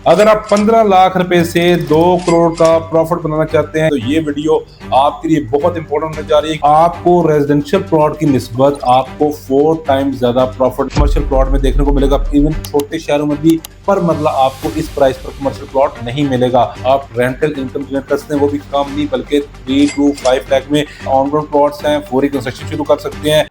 अगर आप 15 लाख रुपए से 2 करोड़ का प्रॉफिट बनाना चाहते हैं तो ये वीडियो आपके लिए बहुत इंपॉर्टेंट होने जा रही है। आपको रेजिडेंशियल प्लॉट की निस्बत आपको 4 टाइम्स ज्यादा प्रॉफिट कमर्शियल प्लॉट में देखने को मिलेगा। इवन छोटे शहरों में भी पर मरला आपको इस प्राइस पर कमर्शियल प्लॉट नहीं मिलेगा। आप रेंटल इनकम जनरेट कर सकते हैं, वो भी कम नहीं बल्कि 3 to 5 लाख में ऑन रोड प्लॉट्स हैं, फौरी कंस्ट्रक्शन शुरू कर सकते हैं।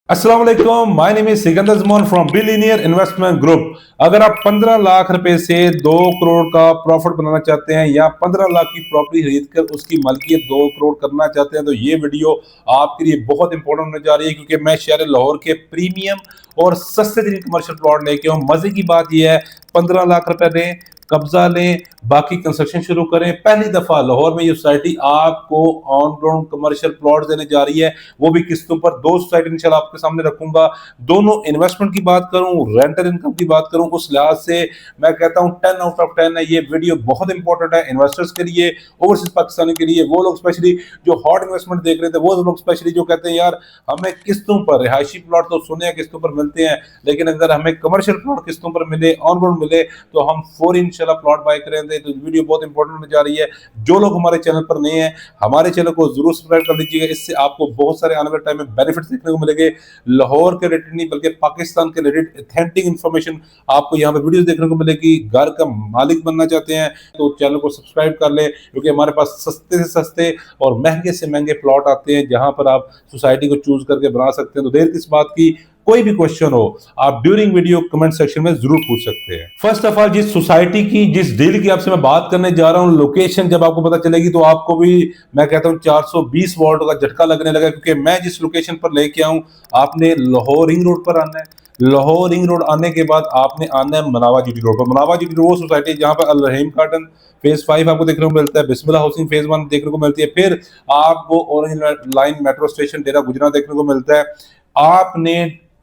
अस्सलाम वालेकुम, my name is Sikandar Zaman from billionaire investment group. अगर आप 15 लाख रुपए से 2 करोड़ का प्रॉफिट बनाना चाहते हैं या 15 लाख की प्रॉपर्टी खरीद कर उसकी मालिकियत 2 करोड़ करना चाहते हैं तो ये वीडियो आपके लिए बहुत इंपॉर्टेंट होने जा रही है, क्योंकि मैं शहर लाहौर के प्रीमियम और सस्ते तरीन कमर्शियल प्लॉट लेके हूँ। मजे की बात यह है, 15 लाख रुपए दें, कब्जा लें, बाकी कंस्ट्रक्शन शुरू करें। पहली दफा लाहौर में ये सोसाइटी आपको ऑन ग्राउंड कमर्शियल प्लॉट देने जा रही है, वो भी किस्तों पर। 2 सोसाइटी इंशाल्लाह आपके सामने रखूंगा। दोनों इन्वेस्टमेंट की बात करूं, रेंटल इनकम की बात करूं, उस लिहाज से मैं कहता हूं 10 आउट ऑफ 10 है। ये वीडियो बहुत इंपॉर्टेंट है इन्वेस्टर्स के लिए, ओवरसीज पाकिस्तानी के लिए, वो लोग स्पेशली जो हॉट इन्वेस्टमेंट देख रहे थे, वो लोग स्पेशली जो कहते हैं यार हमें किस्तों पर रिहायशी प्लॉट तो सुने हैं किस्तों पर मिलते हैं, लेकिन अगर हमें कमर्शियल प्लॉट किस्तों पर मिले, ऑन ग्राउंड मिले तो हम फौरी इंशाल्लाह प्लॉट बाय करेंगे। तो वीडियो बहुत इंपॉर्टेंट होने जा रही है। जो लोग हमारे चैनल पर नए हैं, हमारे चैनल को जरूर सब्सक्राइब कर लीजिएगा। इससे आपको बहुत सारे आने वाले टाइम में बेनिफिट्स देखने को मिलेंगे। लाहौर के रिलेटेड नहीं बल्कि पाकिस्तान के रिलेटेड ऑथेंटिक इंफॉर्मेशन आपको यहाँ पे वीडियोस देखने को मिलेगी। घर का मालिक बनना चाहते हैं तो चैनल को सब्सक्राइब कर ले, क्योंकि हमारे पास सस्ते से सस्ते और महंगे से महंगे प्लॉट आते हैं जहां पर आप सोसाइटी को चूज करके बना सकते हैं। तो देर किस बात की, कोई भी क्वेश्चन हो आप ड्यूरिंग वीडियो कमेंट सेक्शन में जरूर पूछ सकते हैं। फर्स्ट ऑफ ऑल, जिस सोसाइटी की, जिस डील की आपसे मैं बात करने जा रहा हूं, लोकेशन जब आपको पता चलेगी तो आपको भी मैं कहता हूं 420 वॉट का झटका लगने लगा, क्योंकि मैं जिस लोकेशन पर लेके आऊं, आपने लाहौर रिंग रोड पर आना है। लाहौर रिंग रोड आने के बाद आपने आना है मनावा जीटी रोड पर। मनावा जीटी रोड वो सोसाइटी जहां पर अल रहीम गार्डन फेज 5 आपको देखने को मिलता है, बिस्मिल्लाह हाउसिंग फेज 1 देखने को मिलती है, फिर आपको ऑरेंज लाइन मेट्रो स्टेशन डेरा गुजरा देखने को मिलता है। आपने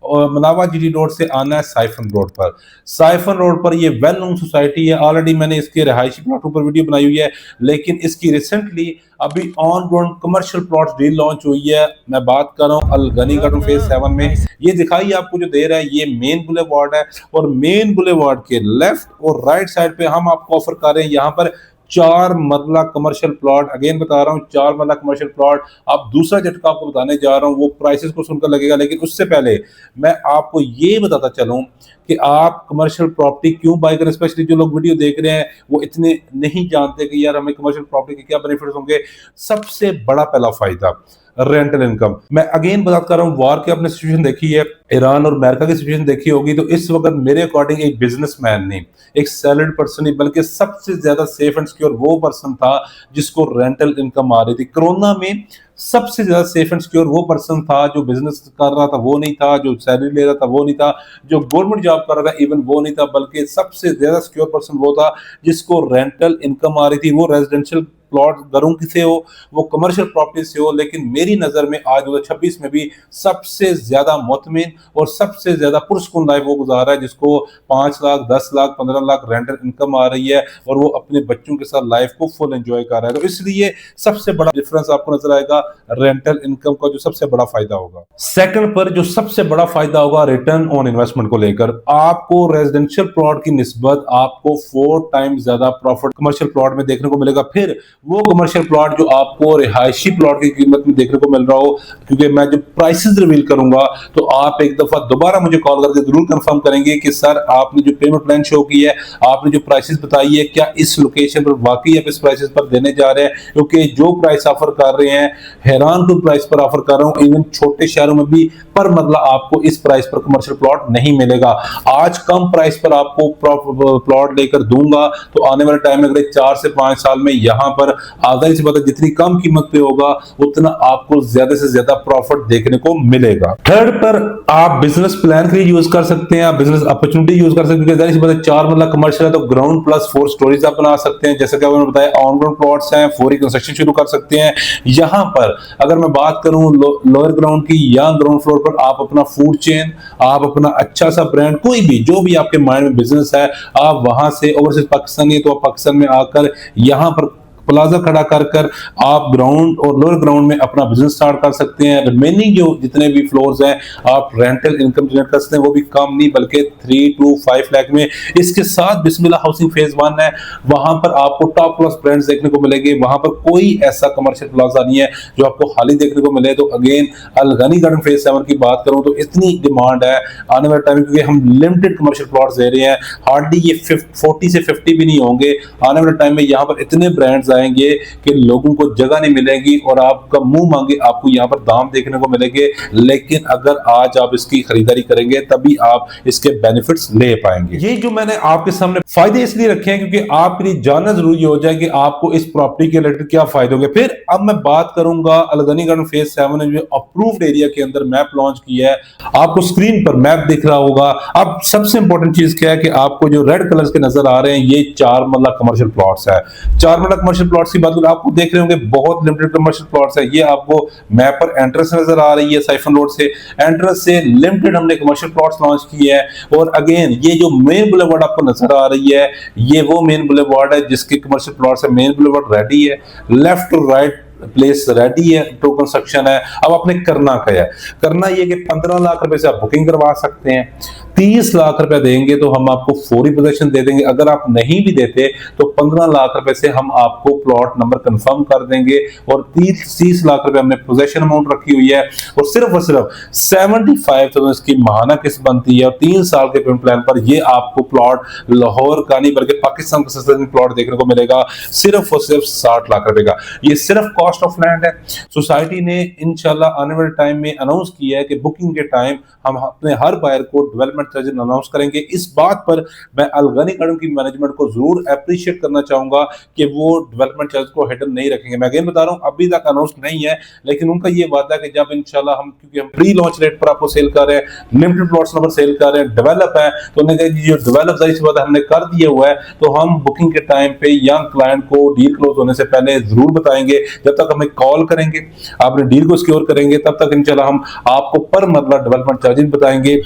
मनावा जीटी रोड से आना है साइफन रोड पर। साइफन रोड पर ये वेल नोन सोसाइटी है, ऑलरेडी मैंने इसके रिहायशी प्लॉटों पर वीडियो बनाई हुई है, लेकिन इसकी रिसेंटली अभी on ground commercial plot deal launch हुई है। मैं बात कर रहा हूँ अल गनी गार्डन फेज 7 में। ये दिखाई आपको जो दे रहा है, ये मेन बुलेवार्ड है, और मेन बुलेवार्ड के लेफ्ट और राइट साइड पे हम आपको ऑफर कर रहे हैं यहाँ पर 4 मरला कमर्शियल प्लॉट। अगेन बता रहा हूँ 4 मरला कमर्शियल प्लॉट। अब दूसरा झटका आपको बताने जा रहा हूँ, वो प्राइसेस को सुनकर लगेगा, लेकिन उससे पहले मैं आपको ये बताता चलूं कि आप कमर्शियल प्रॉपर्टी क्यों बाय करें। स्पेशली जो लोग वीडियो देख रहे हैं वो इतने नहीं जानते कि यार हमें कमर्शियल प्रॉपर्टी के क्या बेनिफिट्स होंगे। सबसे बड़ा पहला फायदा रेंटल इनकम। मैं अगेन बात कर रहा हूँ, वार की आपने सिचुएशन देखी है, ईरान और अमेरिका की सिचुएशन देखी होगी, तो इस वक्त मेरे अकॉर्डिंग एक बिजनेसमैन नहीं, एक सैलरीड पर्सन नहीं, बल्कि सबसे ज्यादा सेफ एंड सिक्योर वो पर्सन था जिसको रेंटल इनकम आ रही थी। कोरोना में सबसे ज्यादा सेफ एंड सिक्योर वो पर्सन था जो बिजनेस कर रहा था, वो नहीं था, जो सैलरी ले रहा था वो नहीं था, जो गवर्नमेंट जॉब कर रहा था इवन वो नहीं था, बल्कि सबसे ज्यादा सिक्योर पर्सन वो था जिसको रेंटल इनकम आ रही थी। वो रेजिडेंशियल प्लॉट घरों की से हो, वो कमर्शियल प्रॉपर्टी से हो, लेकिन मेरी नजर में आज 2026 में भी सबसे ज्यादा मुतमिन और सबसे ज्यादा पुरसुकून लाइफ वो गुजार रहा है जिसको 5 लाख 10 लाख 15 लाख रेंटल इनकम आ रही है और वो अपने बच्चों के साथ लाइफ को फुल एंजॉय कर रहा है। तो इसलिए सबसे बड़ा डिफरेंस आपको नजर आएगा रेंटल इनकम का, जो सबसे बड़ा फायदा होगा। सेकंड पर जो सबसे बड़ा फायदा होगा रिटर्न ऑन इन्वेस्टमेंट को लेकर, आपको रेजिडेंशियल प्लॉट की निस्बत आपको 4 टाइम्स ज्यादा प्रॉफिट कमर्शियल प्लॉट में देखने को मिलेगा। फिर वो कमर्शियल प्लॉट जो आपको रिहायशी प्लॉट की कीमत में देखने को मिल रहा हो, क्योंकि मैं जो प्राइसेस रिवील करूंगा तो आप एक दफा दोबारा मुझे कॉल करके जरूर कंफर्म करेंगे कि सर आपने जो पेमेंट प्लान शो की है, आपने जो प्राइसेस बताई है, क्या इस लोकेशन पर वाकई आप इस प्राइसेस पर देने जा रहे हैं। क्योंकि जो प्राइस ऑफर कर रहे हैं, हैरान कुन प्राइस पर ऑफर कर रहा हूं, इवन छोटे शहरों में भी पर मरला आपको इस प्राइस पर कमर्शियल प्लॉट नहीं मिलेगा। आज कम प्राइस पर आपको प्लॉट लेकर दूंगा तो आने वाले टाइम में अगले 4 से 5 साल में यहां पर पर आधार सी बात है, जितनी कम कीमत पे होगा उतना आपको ज्यादा से ज्यादा प्रॉफिट देखने को मिलेगा। थर्ड पर आप बिजनेस प्लान के लिए यूज कर सकते हैं, आप बिजनेस अपॉर्चुनिटी यूज कर सकते हैं, क्योंकि सी बात है 4 मरला कमर्शियल है तो ग्राउंड प्लस 4 स्टोरीज आप बना सकते हैं। जैसे कि मैंने बताया ऑन ग्राउंड प्लॉट्स हैं, 4 कंस्ट्रक्शन शुरू कर सकते हैं। यहां पर अगर मैं बात करूं लोअर ग्राउंड की या ग्राउंड फ्लोर पर आप अपना फूड चेन, आप अपना अच्छा सा ब्रांड, कोई भी जो भी आपके माइंड में बिजनेस है, आप वहां से ओवरसीज पाकिस्तानी है तो आप पाकिस्तान में आकर यहां पर प्लाजा खड़ा कर कर आप ग्राउंड और लोअर ग्राउंड में अपना बिजनेस स्टार्ट कर सकते हैं। रिमेनिंग जो जितने भी फ्लोर्स हैं आप रेंटल इनकम जनरेट कर सकते हैं, वो भी कम नहीं बल्कि 3 to 5 लाख में। इसके साथ बिस्मिल्लाह हाउसिंग फेज 1 है, वहां पर आपको टॉप क्लास ब्रांड्स देखने को मिलेंगे। वहां पर कोई ऐसा कमर्शियल प्लाजा नहीं है जो आपको खाली देखने को मिले। तो अगेन अल गनी गार्डन फेज 7 की बात करूं तो इतनी डिमांड है आने वाले टाइम, क्योंकि हम लिमिटेड कमर्शियल प्लॉट्स दे रहे हैं, हार्डली ये 40 से 50 भी नहीं होंगे। आने वाले टाइम में यहाँ पर इतने ब्रांड्स आएंगे कि लोगों को जगह नहीं मिलेगी और आपका मुंह मांगे आपको यहाँ पर दाम देखने को मिलेंगे। लेकिन अगर आज आप इसकी खरीदारी करेंगे तभी आप इसके बेनिफिट्स ले पाएंगे। ये जो मैंने आपके सामने फायदे इसलिए रखे हैं क्योंकि आपके लिए जानना जरूरी हो जाए कि आपको इस प्रॉपर्टी के रिलेटेड क्या फायदे होंगे। फिर अब मैं बात करूंगा अल गनी गार्डन फेज 7 ने जो अप्रूव्ड एरिया के अंदर मैप लॉन्च किया है, आपको स्क्रीन पर मैप दिख रहा होगा। अब सबसे इंपॉर्टेंट चीज क्या है कि आपको जो रेड कलर्स के नजर आ रहे हैं ये 4 मरला कमर्शियल प्लॉट्स है। 4 मरला कमर्शियल प्लॉट्स की बात करें आपको देख रहे होंगे बहुत लिमिटेड कमर्शियल प्लॉट्स है। ये आपको मैप पर एंट्रेंस नजर आ रही है, साइफन रोड से एंट्रेंस से लिमिटेड हमने कमर्शियल प्लॉट्स लॉन्च किए हैं। और अगेन ये जो मेन बुलेवार्ड आपको नजर आ रही है ये वो मेन बुलेवार्ड है जिसके कमर्शियल प्लॉट्स है। मेन बुलेवार्ड रेडी है, left to right place ready है, टू कंस्ट्रक्शन है। अब आपने करना क्या है, करना ये कि 15 लाख रुपए से आप बुकिंग करवा सकते हैं। 30 लाख रुपए देंगे तो हम आपको फौरी पोजीशन दे देंगे। अगर आप नहीं भी देते तो 15 लाख रुपए से हम आपको प्लॉट नंबर कंफर्म कर देंगे। और 30 लाख रुपए हमने पोजीशन अमाउंट रखी हुई है और सिर्फ 75,000 इसकी माहाना किस्त बनती है। और 3 साल के पेमेंट प्लान पर ये आपको प्लॉट लाहौर का नहीं बल्कि पाकिस्तान का सबसे प्लॉट देखने को मिलेगा सिर्फ और सिर्फ 60 लाख रुपए का। ये सिर्फ कॉस्ट ऑफ लैंड है। सोसाइटी ने इंशाल्लाह आने वाले टाइम में अनाउंस किया है कि बुकिंग के टाइम हम अपने हर बायर को डेवलपमेंट चार्जेस अनाउंस करेंगे। इस बात पर मैं अल गनी गार्डन की मैनेजमेंट को जरूर अप्रिशिएट करना चाहूंगा कि वो डेवलपमेंट चार्ज को हिडन नहीं रखेंगे। मैं अगेन बता रहा हूं अभी तक अनाउंस नहीं है, लेकिन उनका ये वादा है कि जब इंशाल्लाह हम, क्योंकि हम प्री लॉन्च रेट पर आपको सेल कर रहे हैं, लिमिटेड प्लॉट्स नंबर सेल कर रहे हैं, डेवलप है, तो उन्होंने कहा जो डेवलप जाहिर सी बात है हमने कर दिया हुआ है तो हम बुकिंग के टाइम पे यंग क्लाइंट को डील क्लोज होने से पहले जरूर बताएंगे। जब तक हमें कॉल करेंगे, आपने डील को सिक्योर करेंगे, तब तक इंशाल्लाह हम आपको पर मरला डेवलपमेंट चार्जेस बताएंगे।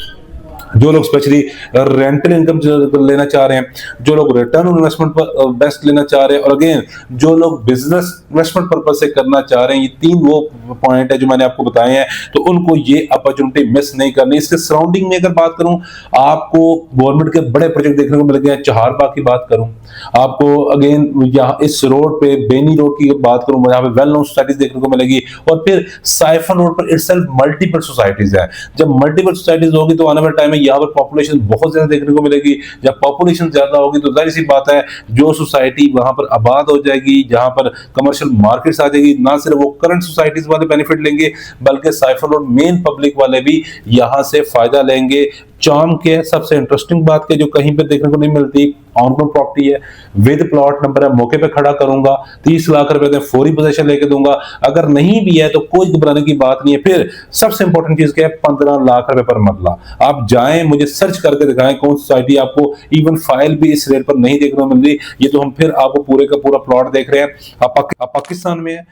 जो लोग स्पेशली रेंटल इनकम लेना चाह रहे हैं, जो लोग रिटर्न ऑन इन्वेस्टमेंट पर बेस्ट लेना चाह रहे हैं, और अगेन जो लोग बिजनेस इन्वेस्टमेंट पर्पज से करना चाह रहे हैं, ये 3 वो पॉइंट है जो मैंने आपको बताए हैं, तो उनको ये अपॉर्चुनिटी मिस नहीं करनी। इसके सराउंडिंग में अगर बात करूं आपको गवर्नमेंट के बड़े प्रोजेक्ट देखने को मिल गए हैं। चहारबाग की बात करूं आपको, अगेन यहाँ इस रोड पे बेनी रोड की बात करूं यहाँ पे वेल नोन सोसाइटीज देखने को मिलेगी। और फिर साइफन रोड पर इटसेल्फ मल्टीपल सोसाइटीज है। जब मल्टीपल सोसाइटीज होगी तो आने वाले टाइम में यहाँ पर पॉपुलेशन बहुत ज्यादा देखने को मिलेगी। जब पॉपुलेशन ज्यादा होगी तो जाहिर सी बात है जो सोसाइटी वहां पर आबाद हो जाएगी, जहां पर कमर्शियल मार्केट्स आ जाएगी, ना सिर्फ वो करंट सोसाइटीज वाले बेनिफिट लेंगे बल्कि साइफन रोड मेन पब्लिक वाले भी यहां से फायदा लेंगे। चार्म के सबसे इंटरेस्टिंग बात के जो कहीं पे देखने को नहीं मिलती, ऑन ग्राउंड प्रॉपर्टी है, विद प्लॉट नंबर है, मौके पे खड़ा करूंगा, 30 लाख रुपए दे फौरी पोजीशन लेके दूंगा। अगर नहीं भी है तो कोई घबराने की बात नहीं है। फिर सबसे इंपॉर्टेंट चीज क्या है, 15 लाख रुपए पर मरला। आप जाएं, मुझे सर्च करके दिखाएं कौन सोसाइटी आपको इवन फाइल भी इस रेट पर नहीं देखने को मिल रही। ये तो हम फिर आपको पूरे का पूरा प्लॉट देख रहे हैं। आप पाकिस्तान में है,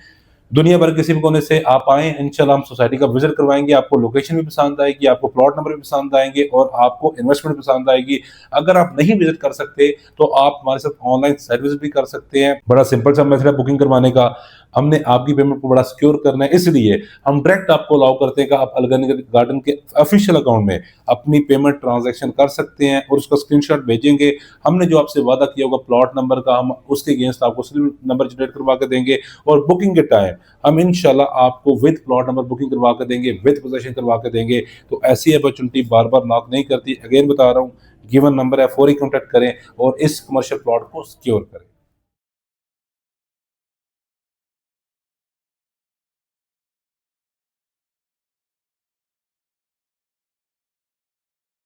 दुनिया भर किसी भी कोने से आप आए, इंशाल्लाह हम सोसाइटी का विजिट करवाएंगे। आपको लोकेशन भी पसंद आएगी, आपको प्लॉट नंबर भी पसंद आएंगे और आपको इन्वेस्टमेंट पसंद आएगी। अगर आप नहीं विजिट कर सकते तो आप हमारे साथ ऑनलाइन सर्विस भी कर सकते हैं। बड़ा सिंपल सा मैथड है बुकिंग करवाने का। हमने आपकी पेमेंट को बड़ा सिक्योर करना है, इसलिए हम डायरेक्ट आपको अलाउ करते हैं कि आप अल गनी गार्डन के ऑफिशियल अकाउंट में अपनी पेमेंट ट्रांजैक्शन कर सकते हैं और उसका स्क्रीनशॉट भेजेंगे। हमने जो आपसे वादा किया होगा प्लॉट नंबर का, हम उसके अगेंस्ट आपको नंबर जनरेट करवा के देंगे। और बुकिंग के टाइम हम इंशाल्लाह आपको विद प्लॉट नंबर बुकिंग करवा के देंगे, विद पोजीशन करवा के देंगे। तो ऐसी अपॉर्चुनिटी बार बार नॉक नहीं करती। अगेन बता रहा हूँ, गिवन नंबर है, फौरी कॉन्टैक्ट करें और इस कमर्शियल प्लॉट को सिक्योर करें।